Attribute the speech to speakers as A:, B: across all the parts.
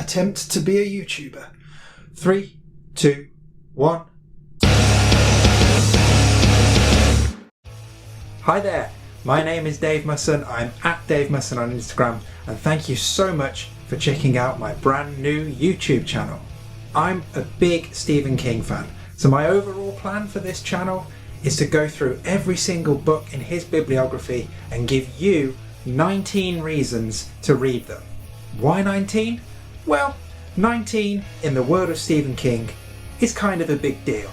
A: attempt to be a YouTuber. 3, 2, 1. Hi there, my name is Dave Musson. I'm at Dave Musson on Instagram, and thank you so much for checking out my brand new YouTube channel. I'm a big Stephen King fan, so my overall plan for this channel is to go through every single book in his bibliography and give you 19 reasons to read them. Why 19? Well, 19 in the world of Stephen King is kind of a big deal.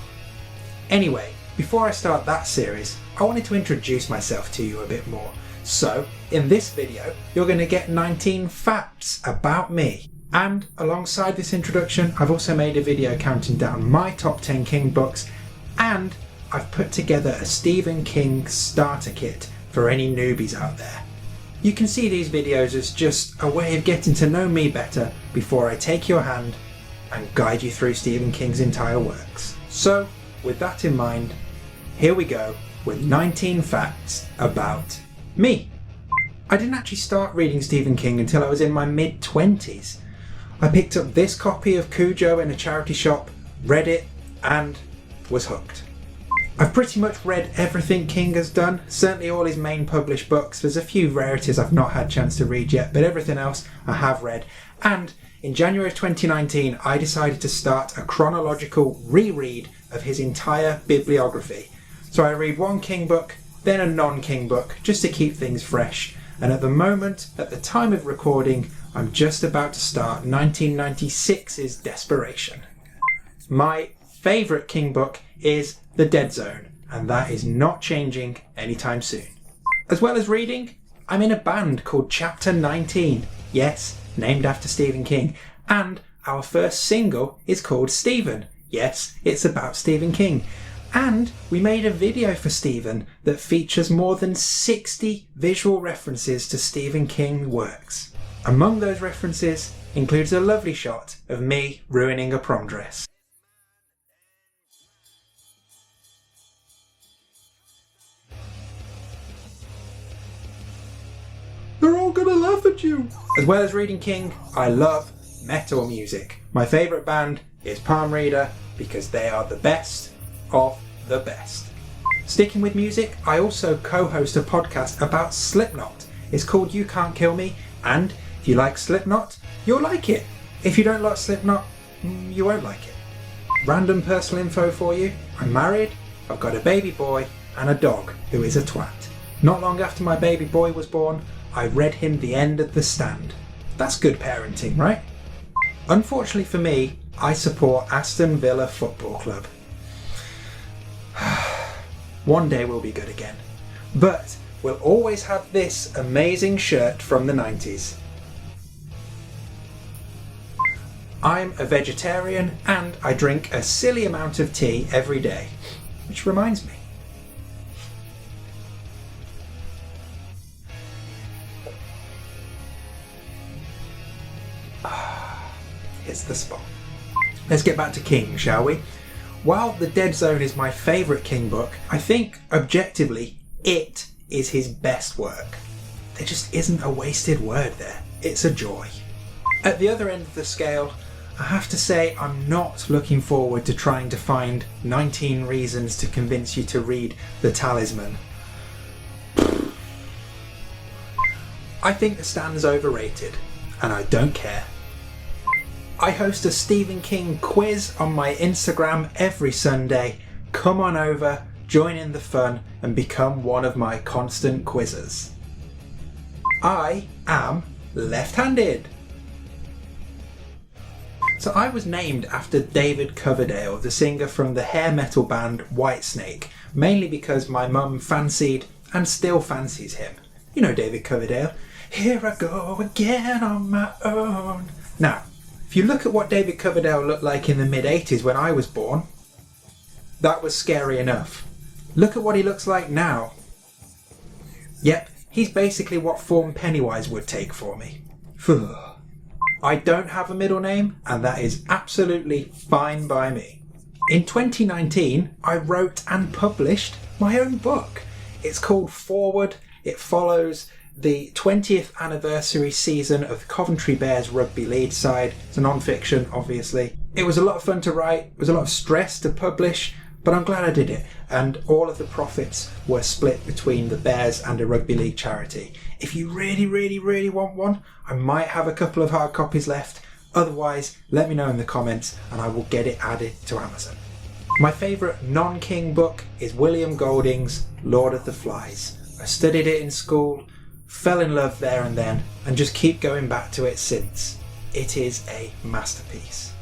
A: Anyway, before I start that series, I wanted to introduce myself to you a bit more. So, in this video, you're going to get 19 facts about me. And alongside this introduction, I've also made a video counting down my top 10 King books, and I've put together a Stephen King starter kit for any newbies out there. You can see these videos as just a way of getting to know me better before I take your hand and guide you through Stephen King's entire works. So, with that in mind, here we go with 19 facts about me. I didn't actually start reading Stephen King until I was in my mid-20s. I picked up this copy of Cujo in a charity shop, read it, and was hooked. I've pretty much read everything King has done, certainly all his main published books. There's a few rarities I've not had a chance to read yet, but everything else I have read. And in January 2019, I decided to start a chronological reread of his entire bibliography. So I read one King book, then a non-King book, just to keep things fresh. And at the moment, at the time of recording, I'm just about to start 1996's Desperation. My favourite King book is The Dead Zone, and that is not changing anytime soon. As well as reading, I'm in a band called Chapter 19, yes, named after Stephen King, and our first single is called Stephen. Yes, it's about Stephen King. And we made a video for Stephen that features more than 60 visual references to Stephen King works. Among those references includes a lovely shot of me ruining a prom dress. They're all gonna laugh at you! As well as reading King, I love metal music. My favourite band is Palm Reader because they are the best of the best. Sticking with music, I also co-host a podcast about Slipknot. It's called You Can't Kill Me, and if you like Slipknot, you'll like it. If you don't like Slipknot, you won't like it. Random personal info for you. I'm married, I've got a baby boy, and a dog who is a twat. Not long after my baby boy was born, I read him The End of the Stand. That's good parenting, right? Unfortunately for me, I support Aston Villa Football Club. One day we'll be good again. But we'll always have this amazing shirt from the 90s. I'm a vegetarian and I drink a silly amount of tea every day. Which reminds me. It's the spot. Let's get back to King, shall we? While The Dead Zone is my favourite King book, I think, objectively, it is his best work. There just isn't a wasted word there. It's a joy. At the other end of the scale, I have to say I'm not looking forward to trying to find 19 reasons to convince you to read The Talisman. I think The Stand's overrated, and I don't care. I host a Stephen King quiz on my Instagram every Sunday. Come on over, join in the fun, and become one of my constant quizzers. I am left-handed. So I was named after David Coverdale, the singer from the hair metal band Whitesnake, mainly because my mum fancied and still fancies him. You know David Coverdale. Here I go again on my own. Now, if you look at what David Coverdale looked like in the mid-80s when I was born, that was scary enough. Look at what he looks like now. Yep, he's basically what form Pennywise would take for me. I don't have a middle name, and that is absolutely fine by me. In 2019, I wrote and published my own book. It's called Forward. It follows the 20th anniversary season of the Coventry Bears Rugby League side. It's a non-fiction, obviously. It was a lot of fun to write, it was a lot of stress to publish, but I'm glad I did it. And all of the profits were split between the Bears and a rugby league charity. If you really want one, I might have a couple of hard copies left. Otherwise, let me know in the comments and I will get it added to Amazon. My favourite non-King book is William Golding's Lord of the Flies. I studied it in school, fell in love there and then, and just keep going back to it since. It is a masterpiece.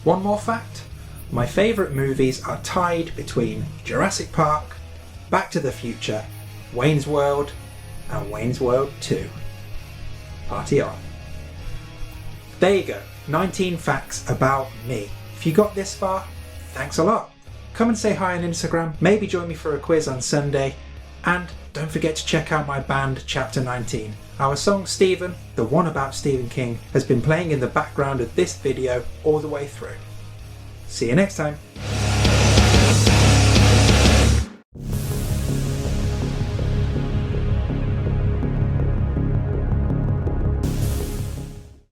A: One more fact, my favourite movies are tied between Jurassic Park, Back to the Future, Wayne's World, and Wayne's World 2. Party on. There you go, 19 facts about me. If you got this far, thanks a lot. Come and say hi on Instagram, maybe join me for a quiz on Sunday, and don't forget to check out my band Chapter 19. Our song Stephen, the one about Stephen King, has been playing in the background of this video all the way through. See you next time.